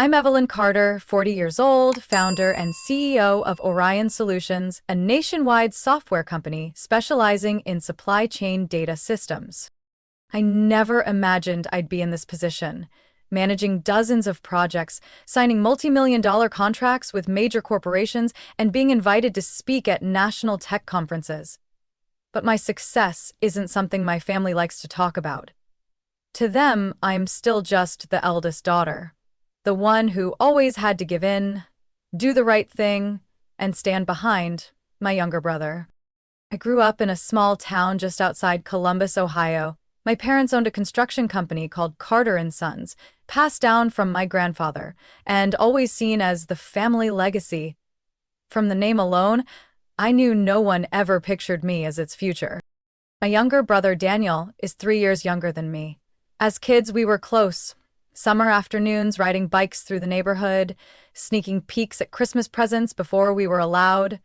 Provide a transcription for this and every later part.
I'm Evelyn Carter, 40 years old, founder and CEO of Orion Solutions, a nationwide software company specializing in supply chain data systems. I never imagined I'd be in this position, managing dozens of projects, signing multi-million-dollar contracts with major corporations, and being invited to speak at national tech conferences. But my success isn't something my family likes to talk about. To them, I'm still just the eldest daughter, the one who always had to give in, do the right thing, and stand behind my younger brother. I grew up in a small town just outside Columbus, Ohio. My parents owned a construction company called Carter and Sons, passed down from my grandfather, and always seen as the family legacy. From the name alone, I knew no one ever pictured me as its future. My younger brother Daniel is 3 years younger than me. As kids, we were close. Summer afternoons riding bikes through the neighborhood, sneaking peeks at Christmas presents before we were allowed.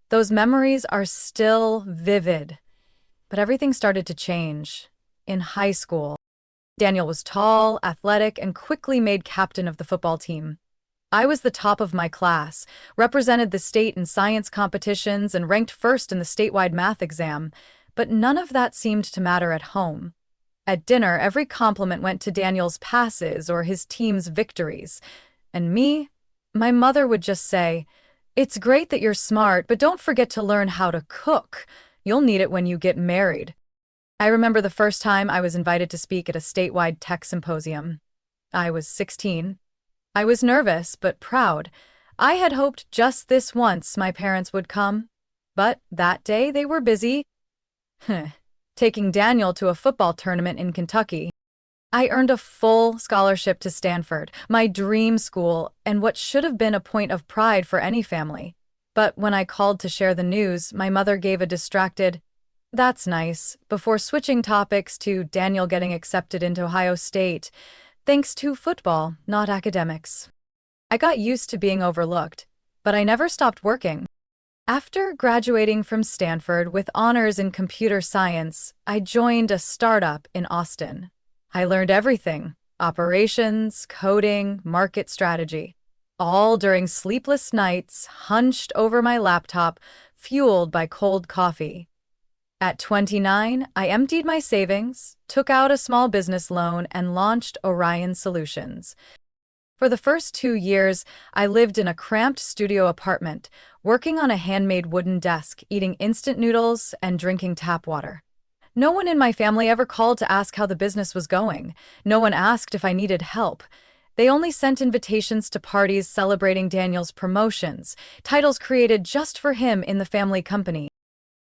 Those memories are still vivid. But everything started to change. In high school, Daniel was tall, athletic, and quickly made captain of the football team. I was the top of my class, represented the state in science competitions, and ranked first in the statewide math exam, but none of that seemed to matter at home. At dinner, every compliment went to Daniel's passes or his team's victories. And me? My mother would just say, "It's great that you're smart, but don't forget to learn how to cook. You'll need it when you get married." I remember the first time I was invited to speak at a statewide tech symposium. I was 16. I was nervous, but proud. I had hoped just this once my parents would come. But that day they were busy. Taking Daniel to a football tournament in Kentucky. I earned a full scholarship to Stanford, my dream school, and what should have been a point of pride for any family. But when I called to share the news, my mother gave a distracted, "That's nice," before switching topics to Daniel getting accepted into Ohio State, thanks to football, not academics. I got used to being overlooked, but I never stopped working. After graduating from Stanford with honors in computer science, I joined a startup in Austin. I learned everything: operations, coding, market strategy, all during sleepless nights, hunched over my laptop, fueled by cold coffee. At 29, I emptied my savings, took out a small business loan, and launched Orion Solutions. For the first 2 years, I lived in a cramped studio apartment, working on a handmade wooden desk, eating instant noodles, and drinking tap water. No one in my family ever called to ask how the business was going. No one asked if I needed help. They only sent invitations to parties celebrating Daniel's promotions, titles created just for him in the family company.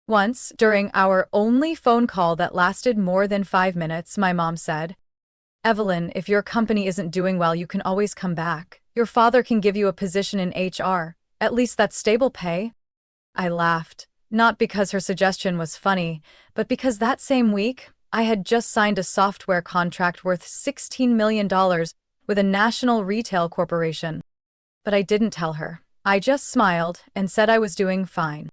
Once, during our only phone call that lasted more than 5 minutes, my mom said, "Evelyn, if your company isn't doing well, you can always come back. Your father can give you a position in HR. At least that's stable pay." I laughed, not because her suggestion was funny, but because that same week, I had just signed a software contract worth $16 million with a national retail corporation. But I didn't tell her. I just smiled and said I was doing fine.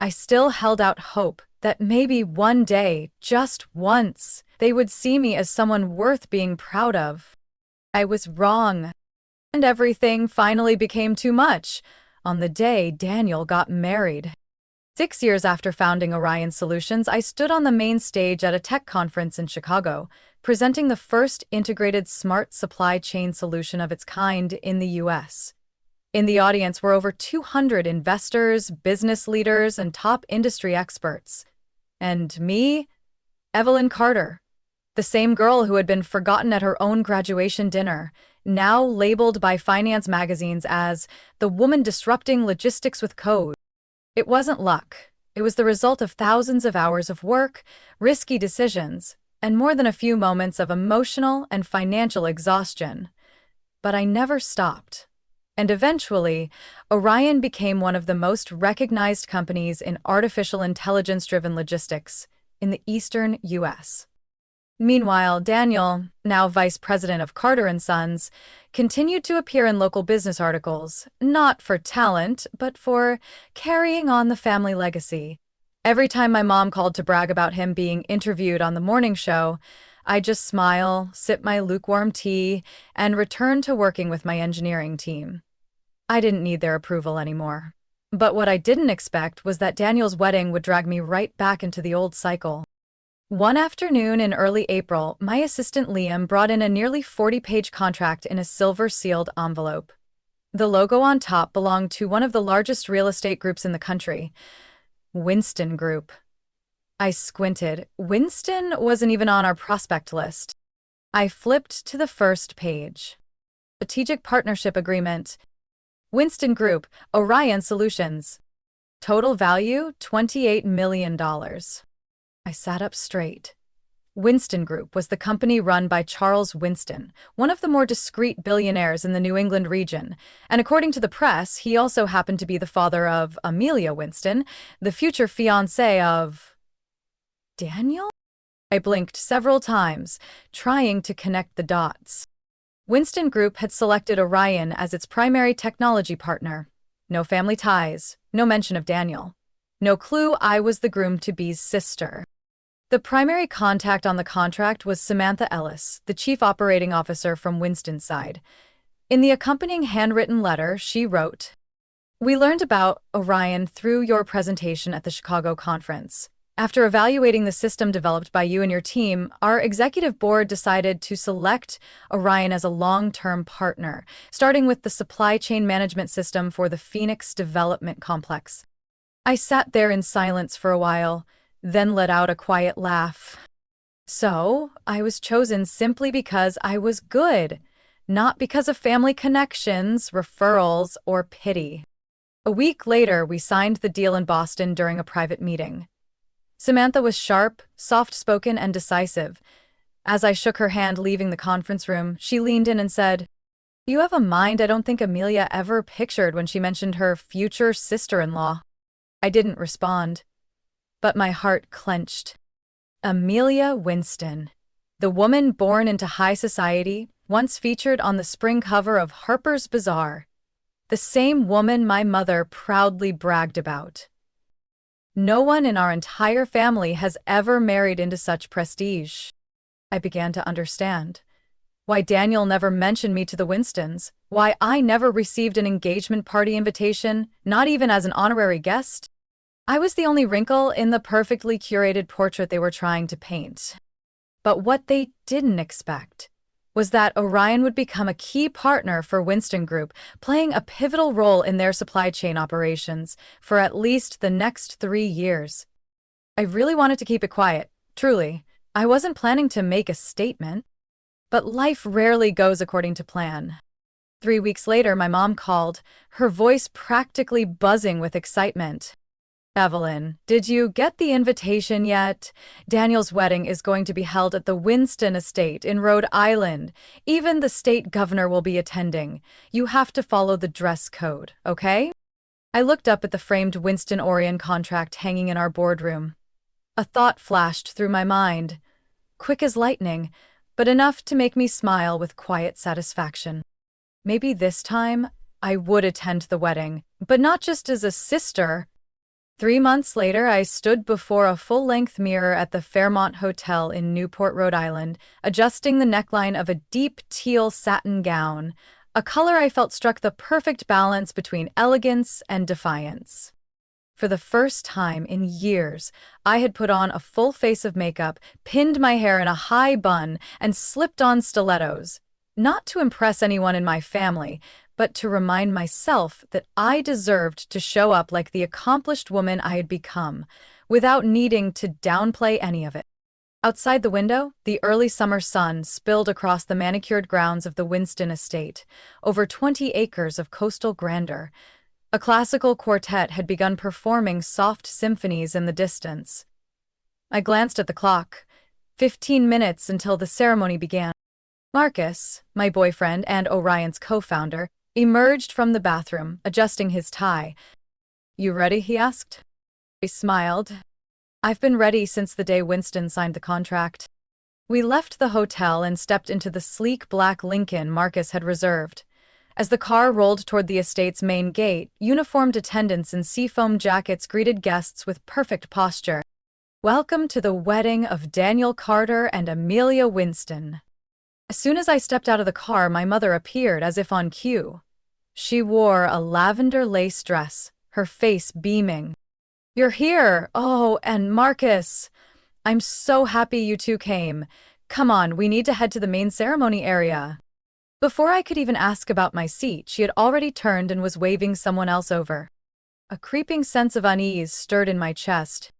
I still held out hope that maybe one day, just once, they would see me as someone worth being proud of. I was wrong. And everything finally became too much on the day Daniel got married. 6 years after founding Orion Solutions, I stood on the main stage at a tech conference in Chicago, presenting the first integrated smart supply chain solution of its kind in the US. In the audience were over 200 investors, business leaders, and top industry experts. And me, Evelyn Carter, the same girl who had been forgotten at her own graduation dinner, now labeled by finance magazines as the woman disrupting logistics with code. It wasn't luck. It was the result of thousands of hours of work, risky decisions, and more than a few moments of emotional and financial exhaustion. But I never stopped. And eventually, Orion became one of the most recognized companies in artificial intelligence-driven logistics in the eastern US. Meanwhile, Daniel, now vice president of Carter and Sons, continued to appear in local business articles, not for talent, but for carrying on the family legacy. Every time my mom called to brag about him being interviewed on the morning show, I just smile, sip my lukewarm tea, and return to working with my engineering team. I didn't need their approval anymore. But what I didn't expect was that Daniel's wedding would drag me right back into the old cycle. One afternoon in early April, my assistant Liam brought in a nearly 40-page contract in a silver-sealed envelope. The logo on top belonged to one of the largest real estate groups in the country, Winston Group. I squinted. Winston wasn't even on our prospect list. I flipped to the first page. Strategic Partnership Agreement. Winston Group, Orion Solutions. Total value, $28 million. I sat up straight. Winston Group was the company run by Charles Winston, one of the more discreet billionaires in the New England region, and according to the press, he also happened to be the father of Amelia Winston, the future fiancée of Daniel? I blinked several times, trying to connect the dots. Winston Group had selected Orion as its primary technology partner. No family ties, no mention of Daniel. No clue I was the groom-to-be's sister. The primary contact on the contract was Samantha Ellis, the chief operating officer from Winston's side. In the accompanying handwritten letter, she wrote, "We learned about Orion through your presentation at the Chicago conference. After evaluating the system developed by you and your team, our executive board decided to select Orion as a long-term partner, starting with the supply chain management system for the Phoenix Development Complex." I sat there in silence for a while, then let out a quiet laugh. So, I was chosen simply because I was good, not because of family connections, referrals, or pity. A week later, we signed the deal in Boston during a private meeting. Samantha was sharp, soft-spoken, and decisive. As I shook her hand leaving the conference room, she leaned in and said, "You have a mind I don't think Amelia ever pictured when she mentioned her future sister-in-law." I didn't respond, but my heart clenched. Amelia Winston, the woman born into high society, once featured on the spring cover of Harper's Bazaar. The same woman my mother proudly bragged about. No one in our entire family has ever married into such prestige. I began to understand. Why Daniel never mentioned me to the Winstons, why I never received an engagement party invitation, not even as an honorary guest. I was the only wrinkle in the perfectly curated portrait they were trying to paint. But what they didn't expect was that Orion would become a key partner for Winston Group, playing a pivotal role in their supply chain operations for at least the next 3 years. I really wanted to keep it quiet, truly. I wasn't planning to make a statement. But life rarely goes according to plan. 3 weeks later, my mom called, her voice practically buzzing with excitement. "Evelyn, did you get the invitation yet? Daniel's wedding is going to be held at the Winston Estate in Rhode Island. Even the state governor will be attending. You have to follow the dress code, okay?" I looked up at the framed Winston Orion contract hanging in our boardroom. A thought flashed through my mind, quick as lightning, but enough to make me smile with quiet satisfaction. Maybe this time I would attend the wedding, but not just as a sister. 3 months later, I stood before a full-length mirror at the Fairmont Hotel in Newport, Rhode Island, adjusting the neckline of a deep teal satin gown, a color I felt struck the perfect balance between elegance and defiance. For the first time in years, I had put on a full face of makeup, pinned my hair in a high bun, and slipped on stilettos. Not to impress anyone in my family, but to remind myself that I deserved to show up like the accomplished woman I had become, without needing to downplay any of it. Outside the window, the early summer sun spilled across the manicured grounds of the Winston Estate, over 20 acres of coastal grandeur. A classical quartet had begun performing soft symphonies in the distance. I glanced at the clock. 15 minutes until the ceremony began. Marcus, my boyfriend and Orion's co-founder, emerged from the bathroom, adjusting his tie. "You ready?" he asked. I smiled. "I've been ready since the day Winston signed the contract." We left the hotel and stepped into the sleek black Lincoln Marcus had reserved. As the car rolled toward the estate's main gate, uniformed attendants in seafoam jackets greeted guests with perfect posture. Welcome to the wedding of Daniel Carter and Amelia Winston. As soon as I stepped out of the car, my mother appeared as if on cue. She wore a lavender lace dress, her face beaming. "You're here! Oh, and Marcus! I'm so happy you two came. Come on, we need to head to the main ceremony area." Before I could even ask about my seat, she had already turned and was waving someone else over. A creeping sense of unease stirred in my chest.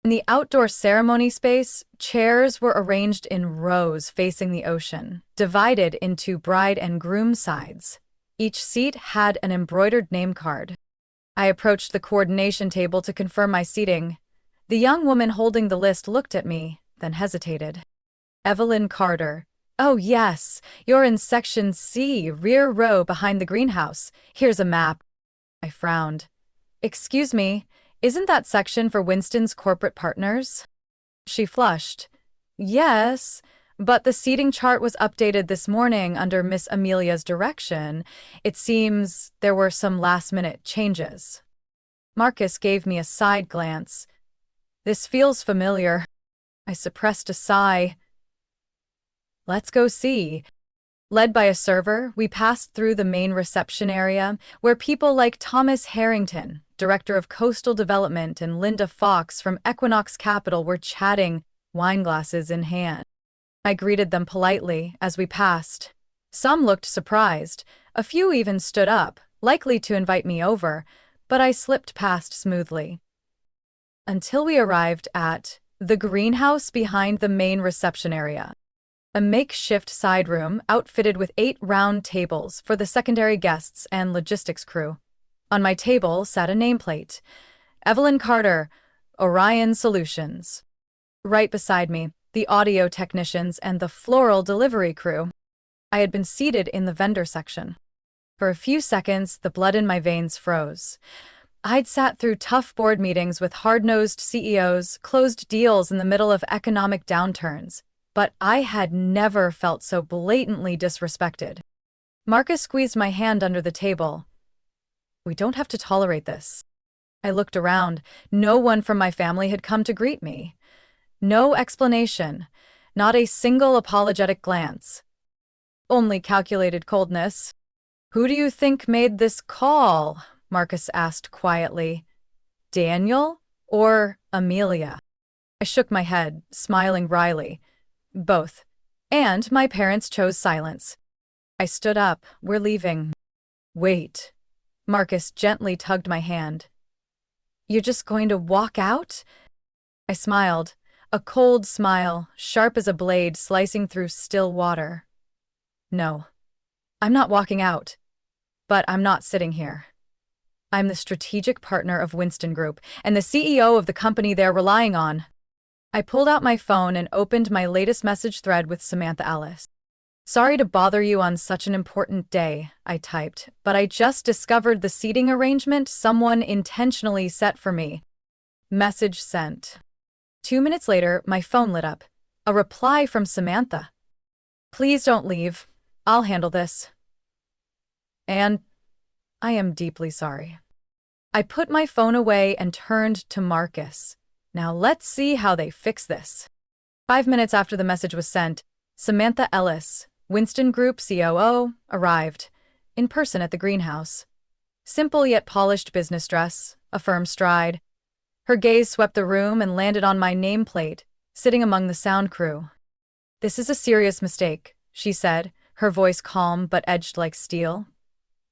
In the outdoor ceremony space, chairs were arranged in rows facing the ocean, divided into bride and groom sides. Each seat had an embroidered name card. I approached the coordination table to confirm my seating. The young woman holding the list looked at me, then hesitated. "Evelyn Carter. Oh yes, you're in section C, rear row behind the greenhouse. Here's a map." I frowned. "Excuse me, isn't that section for Winston's corporate partners?" She flushed. "Yes, but the seating chart was updated this morning under Miss Amelia's direction. It seems there were some last-minute changes." Marcus gave me a side glance. "This feels familiar." I suppressed a sigh. "Let's go see." Led by a server, we passed through the main reception area, where people like Thomas Harrington, Director of Coastal Development, and Linda Fox from Equinox Capital were chatting, wineglasses in hand. I greeted them politely as we passed. Some looked surprised, a few even stood up, likely to invite me over, but I slipped past smoothly. Until we arrived at the greenhouse behind the main reception area. A makeshift side room outfitted with 8 round tables for the secondary guests and logistics crew. On my table sat a nameplate, "Evelyn Carter, Orion Solutions." Right beside me, the audio technicians and the floral delivery crew. I had been seated in the vendor section. For a few seconds, the blood in my veins froze. I'd sat through tough board meetings with hard-nosed CEOs, closed deals in the middle of economic downturns, but I had never felt so blatantly disrespected. Marcus squeezed my hand under the table. "We don't have to tolerate this." I looked around. No one from my family had come to greet me. No explanation, not a single apologetic glance. Only calculated coldness. "Who do you think made this call?" Marcus asked quietly. "Daniel or Amelia?" I shook my head, smiling wryly. "Both. And my parents chose silence." I stood up. "We're leaving." "Wait." Marcus gently tugged my hand. "You're just going to walk out?" I smiled, a cold smile, sharp as a blade slicing through still water. "No, I'm not walking out. But I'm not sitting here. I'm the strategic partner of Winston Group and the CEO of the company they're relying on." I pulled out my phone and opened my latest message thread with Samantha Ellis. "Sorry to bother you on such an important day," I typed, "but I just discovered the seating arrangement someone intentionally set for me." Message sent. 2 minutes later, my phone lit up. A reply from Samantha. "Please don't leave. I'll handle this. And I am deeply sorry." I put my phone away and turned to Marcus. "Now let's see how they fix this." 5 minutes after the message was sent, Samantha Ellis, Winston Group COO, arrived, in person at the greenhouse. Simple yet polished business dress, a firm stride. Her gaze swept the room and landed on my nameplate, sitting among the sound crew. "This is a serious mistake," she said, her voice calm but edged like steel.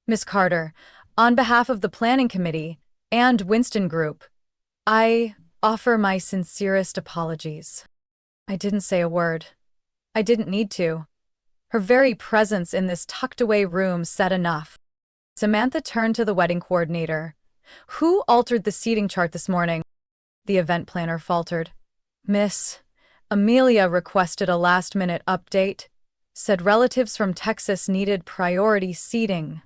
"Miss Carter, on behalf of the planning committee and Winston Group, I offer my sincerest apologies." I didn't say a word. I didn't need to. Her very presence in this tucked-away room said enough. Samantha turned to the wedding coordinator. "Who altered the seating chart this morning?" The event planner faltered. "Miss Amelia requested a last-minute update. Said relatives from Texas needed priority seating."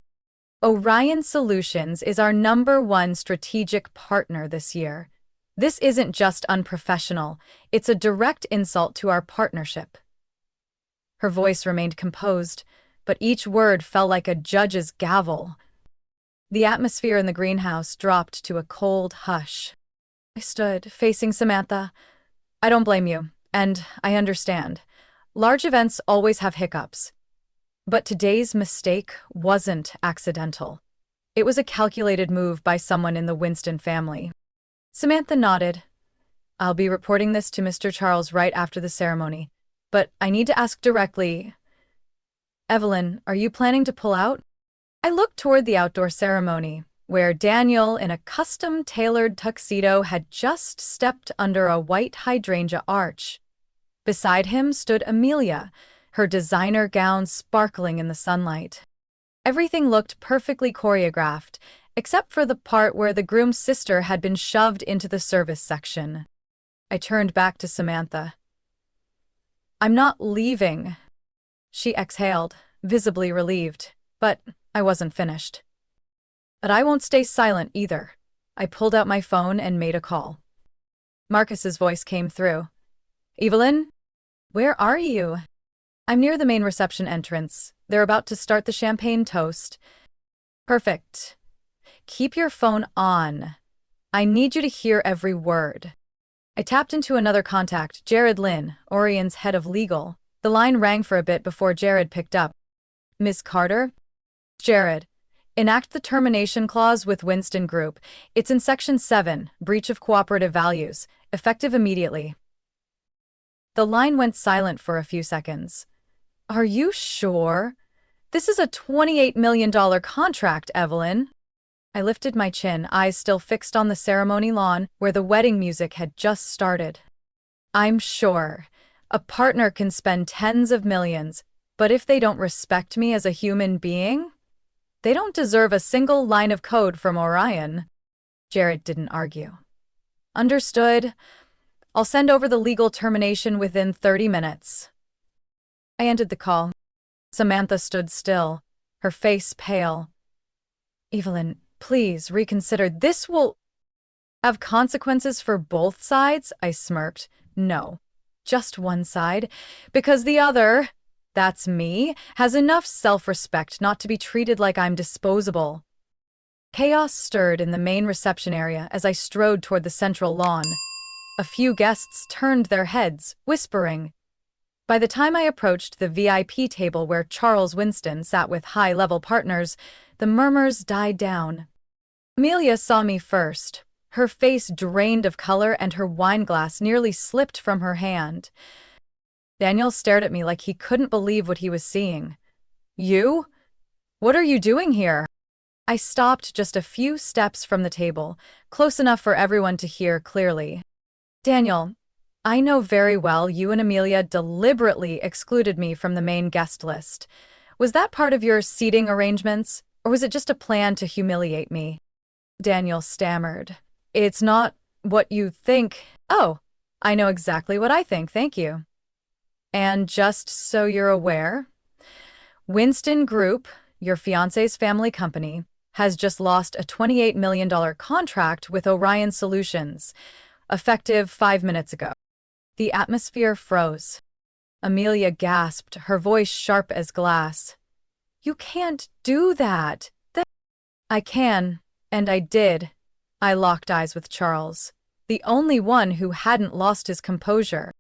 Orion Solutions is our #1 strategic partner this year. This isn't just unprofessional, it's a direct insult to our partnership. Her voice remained composed, but each word fell like a judge's gavel. The atmosphere in the greenhouse dropped to a cold hush. I stood, facing Samantha, I don't blame you, and I understand. Large events always have hiccups. But today's mistake wasn't accidental. It was a calculated move by someone in the Winston family. Samantha nodded. I'll be reporting this to Mr. Charles right after the ceremony. But I need to ask directly. Evelyn, are you planning to pull out? I looked toward the outdoor ceremony, where Daniel, in a custom-tailored tuxedo, had just stepped under a white hydrangea arch. Beside him stood Amelia, her designer gown sparkling in the sunlight. Everything looked perfectly choreographed, except for the part where the groom's sister had been shoved into the service section. I turned back to Samantha. I'm not leaving. She exhaled, visibly relieved, but I wasn't finished. But I won't stay silent either. I pulled out my phone and made a call. Marcus's voice came through. Evelyn? Where are you? I'm near the main reception entrance. They're about to start the champagne toast. Perfect. Keep your phone on. I need you to hear every word. I tapped into another contact, Jared Lynn, Orion's head of legal. The line rang for a bit before Jared picked up. Ms. Carter? Jared. Enact the termination clause with Winston Group. It's in Section 7, breach of cooperative values, effective immediately. The line went silent for a few seconds. Are you sure? This is a $28 million contract, Evelyn. I lifted my chin, eyes still fixed on the ceremony lawn where the wedding music had just started. I'm sure. A partner can spend tens of millions, but if they don't respect me as a human being, they don't deserve a single line of code from Orion. Jared didn't argue. Understood. I'll send over the legal termination within 30 minutes. I ended the call. Samantha stood still, her face pale. Evelyn, please reconsider. This will have consequences for both sides, I smirked. No, just one side, because the other, that's me, has enough self-respect not to be treated like I'm disposable. Chaos stirred in the main reception area as I strode toward the central lawn. A few guests turned their heads, whispering. By the time I approached the VIP table where Charles Winston sat with high-level partners, the murmurs died down. Amelia saw me first. Her face drained of color and her wineglass nearly slipped from her hand. Daniel stared at me like he couldn't believe what he was seeing. You? What are you doing here? I stopped just a few steps from the table, close enough for everyone to hear clearly. Daniel, I know very well you and Amelia deliberately excluded me from the main guest list. Was that part of your seating arrangements, or was it just a plan to humiliate me? Daniel stammered. It's not what you think. Oh, I know exactly what I think, thank you. And just so you're aware, Winston Group, your fiancé's family company, has just lost a $28 million contract with Orion Solutions, effective 5 minutes ago. The atmosphere froze. Amelia gasped, her voice sharp as glass. You can't do that. I can, and I did. I locked eyes with Charles, the only one who hadn't lost his composure.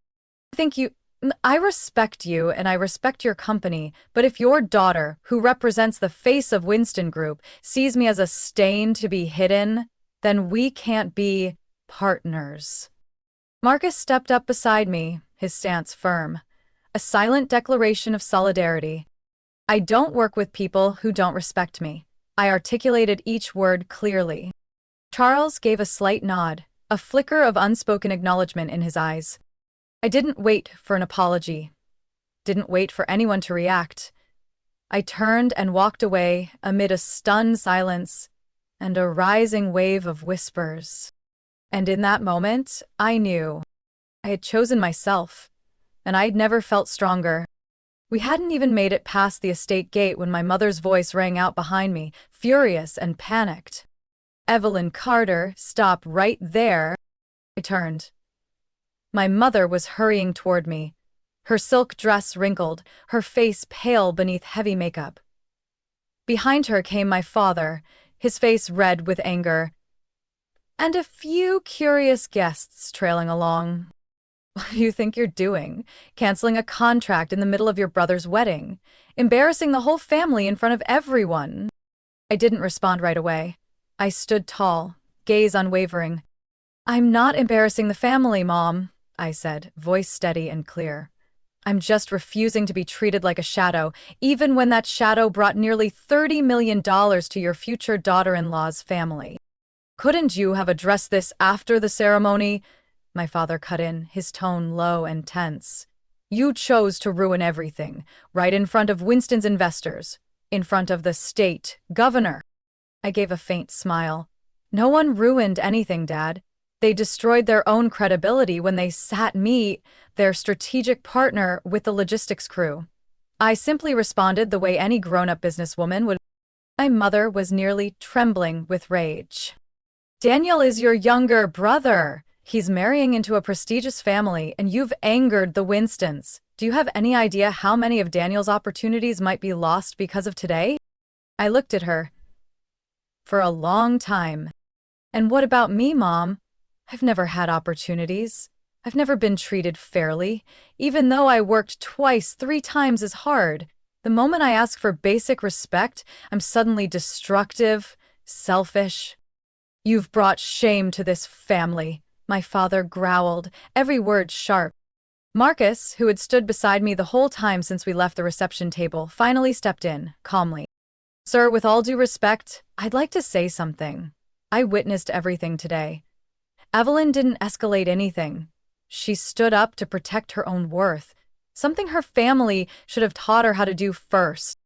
I respect you and I respect your company, but if your daughter, who represents the face of Winston Group, sees me as a stain to be hidden, then we can't be partners. Marcus stepped up beside me, his stance firm. A silent declaration of solidarity. I don't work with people who don't respect me. I articulated each word clearly. Charles gave a slight nod, a flicker of unspoken acknowledgement in his eyes. I didn't wait for an apology. Didn't wait for anyone to react. I turned and walked away amid a stunned silence and a rising wave of whispers. And in that moment, I knew. I had chosen myself, and I'd never felt stronger. We hadn't even made it past the estate gate when my mother's voice rang out behind me, furious and panicked. Evelyn Carter, stop right there. I turned. My mother was hurrying toward me, her silk dress wrinkled, her face pale beneath heavy makeup. Behind her came my father, his face red with anger, and a few curious guests trailing along. What do you think you're doing? Canceling a contract in the middle of your brother's wedding, embarrassing the whole family in front of everyone. I didn't respond right away. I stood tall, gaze unwavering. I'm not embarrassing the family, Mom, I said, voice steady and clear. I'm just refusing to be treated like a shadow, even when that shadow brought nearly $30 million to your future daughter-in-law's family. Couldn't you have addressed this after the ceremony? My father cut in, his tone low and tense. You chose to ruin everything, right in front of Winston's investors, in front of the state governor. I gave a faint smile. No one ruined anything, Dad. They destroyed their own credibility when they sat me, their strategic partner, with the logistics crew. I simply responded the way any grown-up businesswoman would. My mother was nearly trembling with rage. Daniel is your younger brother. He's marrying into a prestigious family, and you've angered the Winstons. Do you have any idea how many of Daniel's opportunities might be lost because of today? I looked at her. For a long time. And what about me, Mom? I've never had opportunities. I've never been treated fairly, even though I worked twice, 3 times as hard. The moment I ask for basic respect, I'm suddenly destructive, selfish. You've brought shame to this family, my father growled, every word sharp. Marcus, who had stood beside me the whole time since we left the reception table, finally stepped in, calmly. Sir, with all due respect, I'd like to say something. I witnessed everything today. Evelyn didn't escalate anything. She stood up to protect her own worth, something her family should have taught her how to do first.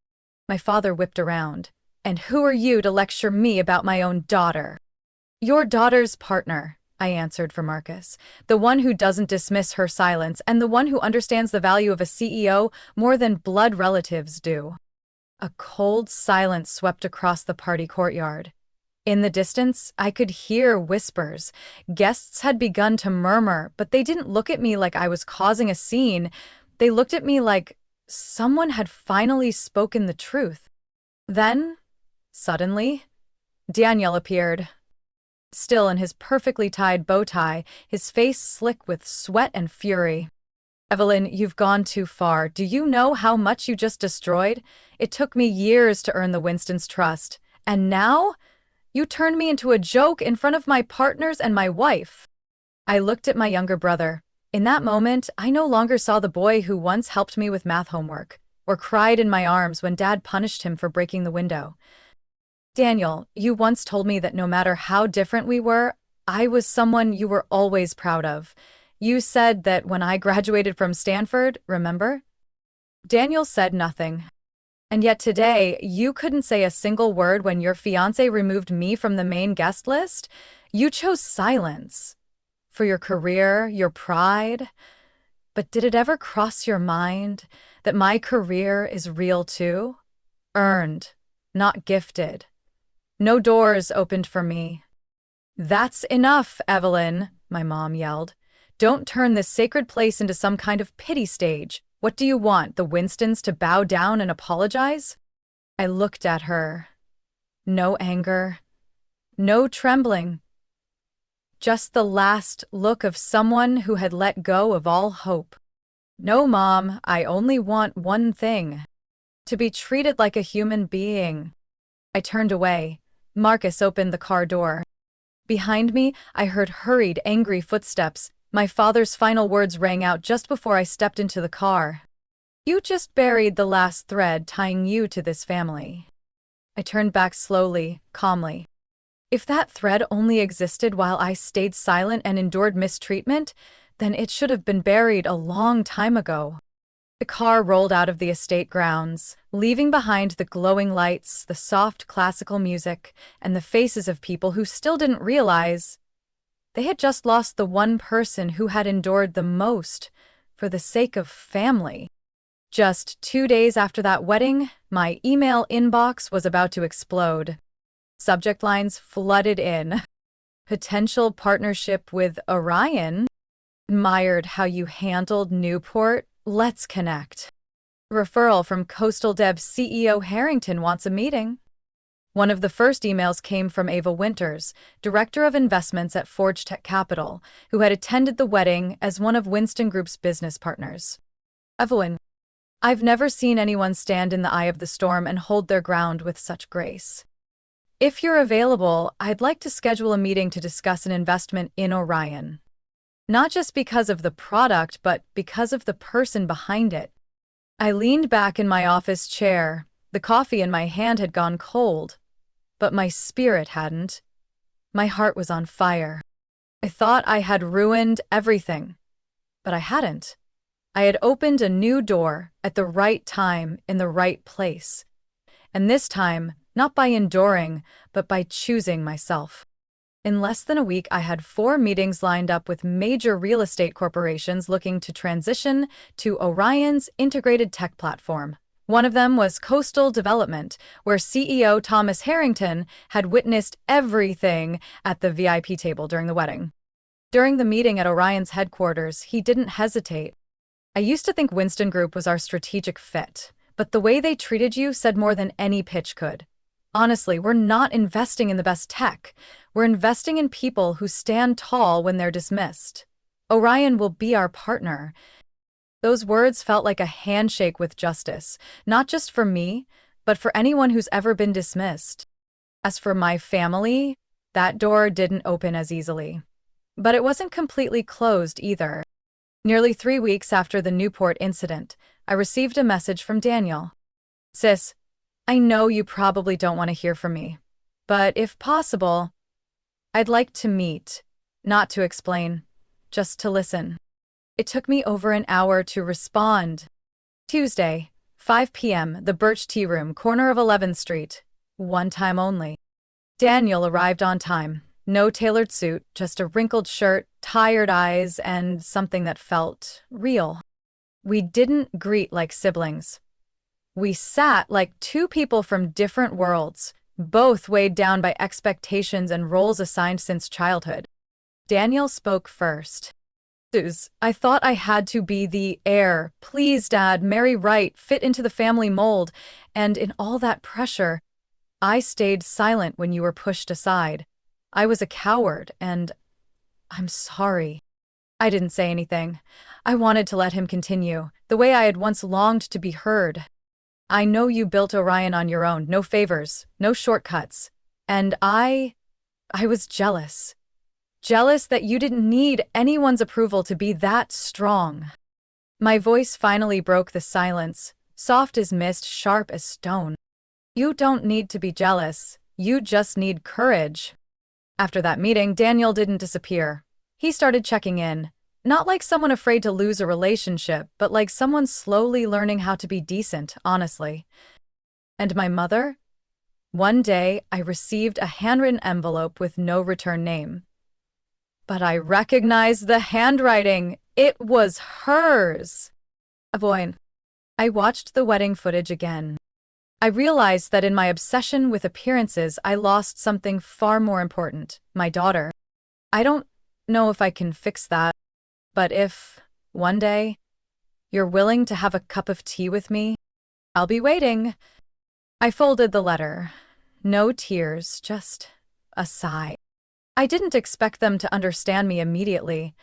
My father whipped around. And who are you to lecture me about my own daughter? Your daughter's partner, I answered for Marcus, the one who doesn't dismiss her silence and the one who understands the value of a CEO more than blood relatives do. A cold silence swept across the party courtyard. In the distance, I could hear whispers. Guests had begun to murmur, but they didn't look at me like I was causing a scene. They looked at me like someone had finally spoken the truth. Then, suddenly, Daniel appeared. Still in his perfectly tied bow tie, his face slick with sweat and fury. Evelyn, you've gone too far. Do you know how much you just destroyed? It took me years to earn the Winstons' trust. And now? You turned me into a joke in front of my partners and my wife. I looked at my younger brother. In that moment, I no longer saw the boy who once helped me with math homework, or cried in my arms when Dad punished him for breaking the window. Daniel, you once told me that no matter how different we were, I was someone you were always proud of. You said that when I graduated from Stanford, remember? Daniel said nothing. And yet today, you couldn't say a single word when your fiancé removed me from the main guest list? You chose silence. For your career, your pride. But did it ever cross your mind that my career is real too? Earned, not gifted. No doors opened for me. That's enough, Evelyn, my mom yelled. Don't turn this sacred place into some kind of pity stage. What do you want, the Winstons to bow down and apologize? I looked at her. No anger. No trembling. Just the last look of someone who had let go of all hope. No, Mom, I only want one thing. To be treated like a human being. I turned away. Marcus opened the car door. Behind me, I heard hurried, angry footsteps. My father's final words rang out just before I stepped into the car. You just buried the last thread tying you to this family. I turned back slowly, calmly. If that thread only existed while I stayed silent and endured mistreatment, then it should have been buried a long time ago. The car rolled out of the estate grounds, leaving behind the glowing lights, the soft classical music, and the faces of people who still didn't realize they had just lost the one person who had endured the most for the sake of family. Just 2 days after that wedding, my email inbox was about to explode. Subject lines flooded in. Potential partnership with Orion. Admired how you handled Newport. Let's connect. Referral from Coastal Dev CEO Harrington wants a meeting. One of the first emails came from Ava Winters, Director of Investments at Forge Tech Capital, who had attended the wedding as one of Winston Group's business partners. Evelyn, I've never seen anyone stand in the eye of the storm and hold their ground with such grace. If you're available, I'd like to schedule a meeting to discuss an investment in Orion. Not just because of the product, but because of the person behind it. I leaned back in my office chair. The coffee in my hand had gone cold, but my spirit hadn't. My heart was on fire. I thought I had ruined everything, but I hadn't. I had opened a new door at the right time in the right place. And this time, not by enduring, but by choosing myself. In less than a week, I had 4 meetings lined up with major real estate corporations looking to transition to Orion's integrated tech platform. One of them was Coastal Development, where CEO Thomas Harrington had witnessed everything at the VIP table during the wedding. During the meeting at Orion's headquarters, he didn't hesitate. I used to think Winston Group was our strategic fit, but the way they treated you said more than any pitch could. Honestly, we're not investing in the best tech. We're investing in people who stand tall when they're dismissed. Orion will be our partner. Those words felt like a handshake with justice, not just for me, but for anyone who's ever been dismissed. As for my family, that door didn't open as easily. But it wasn't completely closed either. Nearly 3 weeks after the Newport incident, I received a message from Daniel. Sis, I know you probably don't want to hear from me, but if possible, I'd like to meet, not to explain, just to listen. It took me over an hour to respond. Tuesday, 5 p.m., the Birch Tea Room, corner of 11th Street. One time only. Daniel arrived on time. No tailored suit, just a wrinkled shirt, tired eyes, and something that felt real. We didn't greet like siblings. We sat like 2 people from different worlds, both weighed down by expectations and roles assigned since childhood. Daniel spoke first. I thought I had to be the heir, please Dad, marry right, fit into the family mold, and in all that pressure, I stayed silent when you were pushed aside. I was a coward, and I'm sorry. I didn't say anything. I wanted to let him continue, the way I had once longed to be heard. I know you built Orion on your own, no favors, no shortcuts. And I was jealous. Jealous that you didn't need anyone's approval to be that strong. My voice finally broke the silence, soft as mist, sharp as stone. You don't need to be jealous. You just need courage. After that meeting, Daniel didn't disappear. He started checking in, not like someone afraid to lose a relationship, but like someone slowly learning how to be decent, honestly. And my mother? One day, I received a handwritten envelope with no return name. But I recognized the handwriting. It was hers. Avoin. I watched the wedding footage again. I realized that in my obsession with appearances, I lost something far more important, my daughter. I don't know if I can fix that, but if, one day, you're willing to have a cup of tea with me, I'll be waiting. I folded the letter. No tears, just a sigh. I didn't expect them to understand me immediately.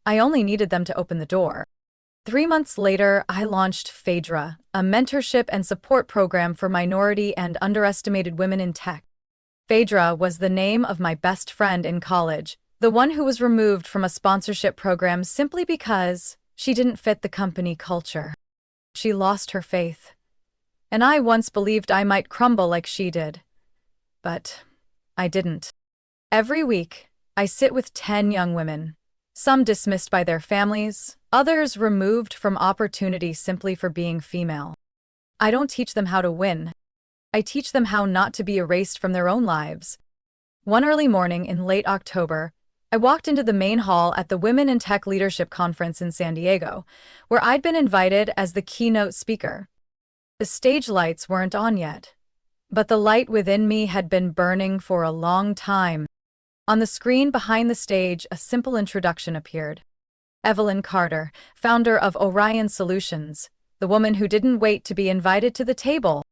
I only needed them to open the door. 3 months later, I launched Phaedra, a mentorship and support program for minority and underestimated women in tech. Phaedra was the name of my best friend in college, the one who was removed from a sponsorship program simply because she didn't fit the company culture. She lost her faith. And I once believed I might crumble like she did. But I didn't. Every week, I sit with 10 young women, some dismissed by their families, others removed from opportunity simply for being female. I don't teach them how to win. I teach them how not to be erased from their own lives. One early morning in late October, I walked into the main hall at the Women in Tech Leadership Conference in San Diego, where I'd been invited as the keynote speaker. The stage lights weren't on yet, but the light within me had been burning for a long time. On the screen behind the stage, a simple introduction appeared. Evelyn Carter, founder of Orion Solutions, the woman who didn't wait to be invited to the table.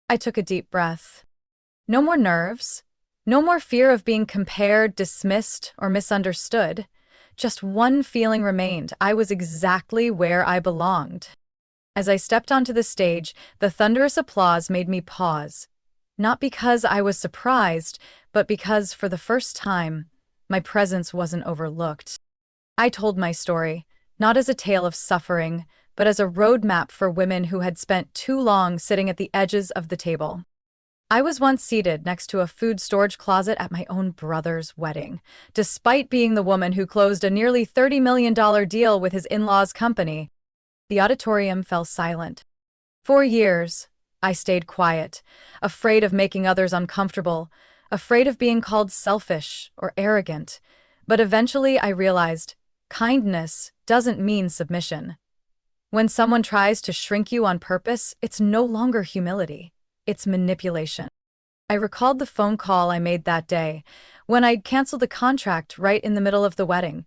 I took a deep breath. No more nerves. No more fear of being compared, dismissed, or misunderstood. Just one feeling remained. I was exactly where I belonged. As I stepped onto the stage, the thunderous applause made me pause. Not because I was surprised, but because, for the first time, my presence wasn't overlooked. I told my story, not as a tale of suffering, but as a roadmap for women who had spent too long sitting at the edges of the table. I was once seated next to a food storage closet at my own brother's wedding, despite being the woman who closed a nearly $30 million deal with his in-laws' company. The auditorium fell silent. For years, I stayed quiet, afraid of making others uncomfortable, afraid of being called selfish or arrogant. But eventually I realized kindness doesn't mean submission. When someone tries to shrink you on purpose, it's no longer humility, it's manipulation. I recalled the phone call I made that day, when I'd canceled the contract right in the middle of the wedding.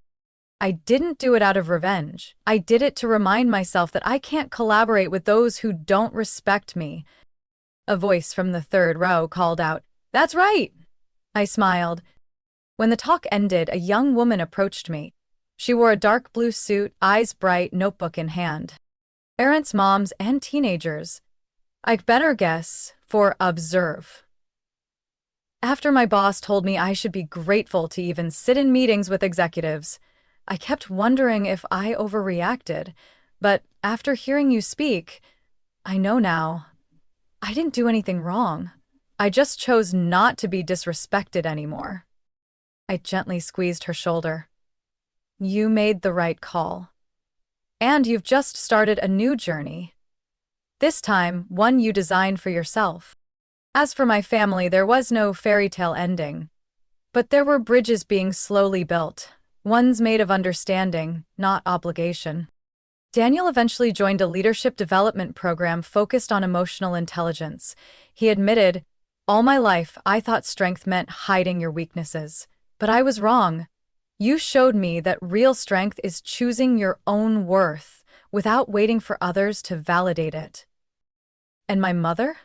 I didn't do it out of revenge. I did it to remind myself that I can't collaborate with those who don't respect me. A voice from the third row called out, "That's right!" I smiled. When the talk ended, a young woman approached me. She wore a dark blue suit, eyes bright, notebook in hand. Parents, moms, and teenagers. I'd better guess, for observe. After my boss told me I should be grateful to even sit in meetings with executives, I kept wondering if I overreacted. But after hearing you speak, I know now. I didn't do anything wrong. I just chose not to be disrespected anymore. I gently squeezed her shoulder. You made the right call. And you've just started a new journey. This time, one you designed for yourself. As for my family, there was no fairy tale ending. But there were bridges being slowly built, ones made of understanding, not obligation. Daniel eventually joined a leadership development program focused on emotional intelligence. He admitted, "All my life, I thought strength meant hiding your weaknesses. But I was wrong. You showed me that real strength is choosing your own worth without waiting for others to validate it." And my mother?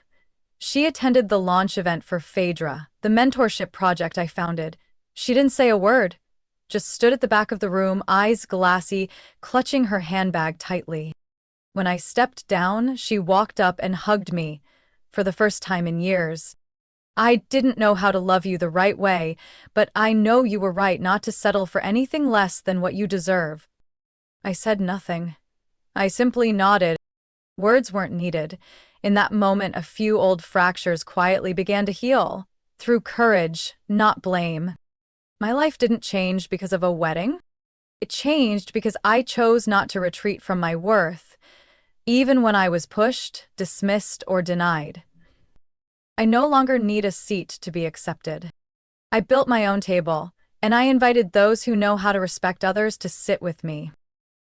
She attended the launch event for Phaedra, the mentorship project I founded. She didn't say a word, just stood at the back of the room, eyes glassy, clutching her handbag tightly. When I stepped down, she walked up and hugged me, for the first time in years. "I didn't know how to love you the right way, but I know you were right not to settle for anything less than what you deserve." I said nothing. I simply nodded. Words weren't needed. In that moment, a few old fractures quietly began to heal, through courage, not blame. My life didn't change because of a wedding. It changed because I chose not to retreat from my worth, even when I was pushed, dismissed, or denied. I no longer need a seat to be accepted. I built my own table, and I invited those who know how to respect others to sit with me.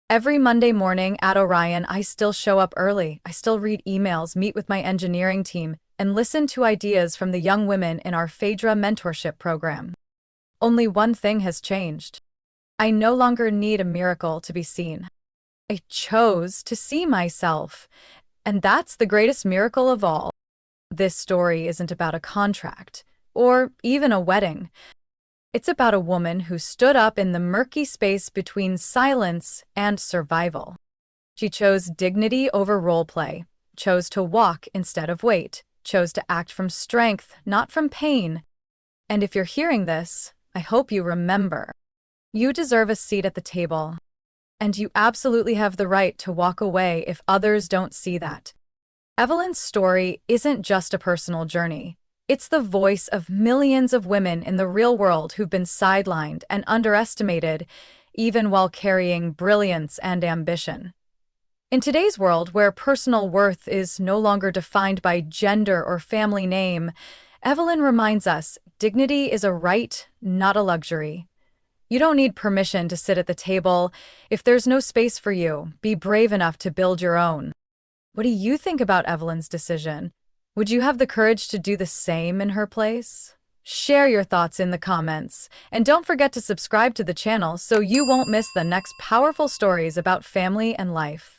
Every Monday morning at Orion, I still show up early. I still read emails, meet with my engineering team, and listen to ideas from the young women in our Phaedra mentorship program. Only one thing has changed. I no longer need a miracle to be seen. I chose to see myself, and that's the greatest miracle of all. This story isn't about a contract, or even a wedding. It's about a woman who stood up in the murky space between silence and survival. She chose dignity over role play, chose to walk instead of wait, chose to act from strength, not from pain. And if you're hearing this, I hope you remember. You deserve a seat at the table. And you absolutely have the right to walk away if others don't see that. Evelyn's story isn't just a personal journey. It's the voice of millions of women in the real world who've been sidelined and underestimated, even while carrying brilliance and ambition. In today's world, where personal worth is no longer defined by gender or family name, Evelyn reminds us dignity is a right, not a luxury. You don't need permission to sit at the table. If there's no space for you, be brave enough to build your own. What do you think about Evelyn's decision? Would you have the courage to do the same in her place? Share your thoughts in the comments, and don't forget to subscribe to the channel so you won't miss the next powerful stories about family and life.